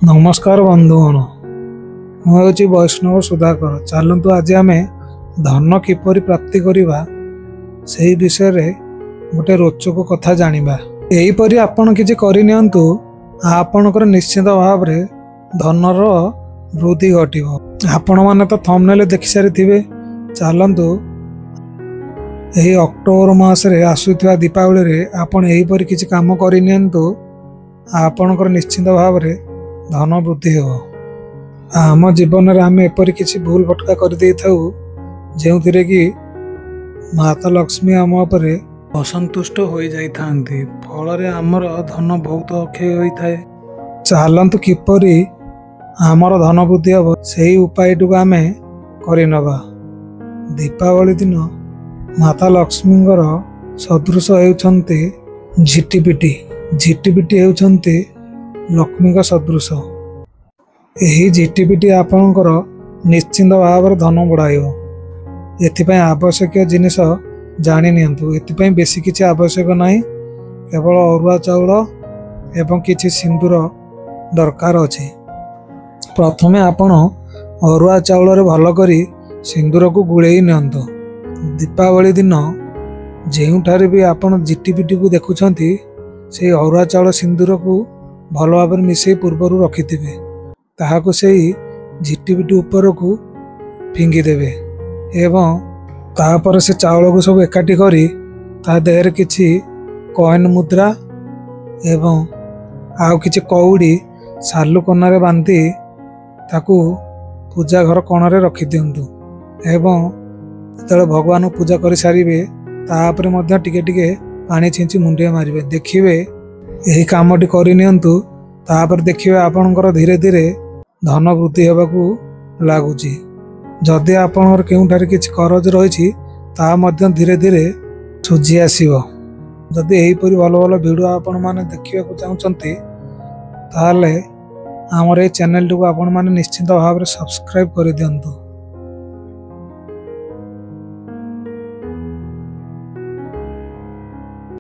नमस्कार बंधुगण मुझे वैष्णव सुधाकर। चलतु आज आम धन किपरि प्राप्ति करवा से विषय रे गोटे रोचक कथा जानिबा। एहीपरि आपण किछि करिनियंतु आपणकर निश्चित भाव रे धनर वृद्धि घटिबो। आपण माने तो थंबनेल देखि सारिथिबे। चलतु एही अक्टोबर मास रे आसुथिबा दीपावली रे आपण एहीपरि किछि काम करिनियंतु आपणकर निश्चित भाव रे धन वृद्धि हो। आम जीवन में आम एपरी किसी भूल भटका कर दे था जो कि माता लक्ष्मी आम उपरे असंतुष्ट हो जाती फल आमर धन बहुत क्षय होता है। चलतु किपरि आमर धन वृद्धि हम से उपाय टू आम करनवा। दीपावली दिन माता लक्ष्मी सदृश होती झिटिपिटी। झिटिपिटी होती लक्ष्मी का सदृश। यही झिटिपिटी आपणकर निश्चिंत भाव धन बढ़ाइब। एथिपाई आवश्यक जिनिस जानी नियंतु। एथिपाई बेसी किछि आवश्यक नहीं, केवल अरुआ चाउल एवं किछि सिंदूर दरकार अछि। प्रथमे आपण अरुआ चाउल रे भल करी सिंदूर को गुड़े नियंतु। दीपावली दिन जेउठारे भी आपण झिटिपिटी को देखुछंती से अरुआ चाउल सिंदूर को भल भाव मिसई पूर्वर रखिथिबे। ताहाको सेही झिटिपिटी ऊपर को फिंगिदेवे एवं तापर से चाउल को सब एकाठी करी ता देहरे किछि कॉइन मुद्रा एवं आउ किछि कौड़ी सालु कोनारे बांधी ताकू पूजा घर कोणरे रखि दियंतु। एवं जेतेबेले भगवान पूजा करि सारिबे तापर मध्य टिके टिके पानी छिंची मुंडिया मारिबे। देखिबे यही कामटी करनियंतु। तापर देखिए आपणकर धीरे धीरे धन वृद्धि होबाकू लागुची। जदि आपणकर केउठारे किछि करज रहिछि ता मध्य धीरे धीरे सुझी आसीबो। जदि एहीपरि भल भल वीडियो आपण माने देखिबाकू चाहुचंती ताहले हमर ए चैनल को आपण माने निश्चित भाव में सब्सक्राइब कर दियंतु।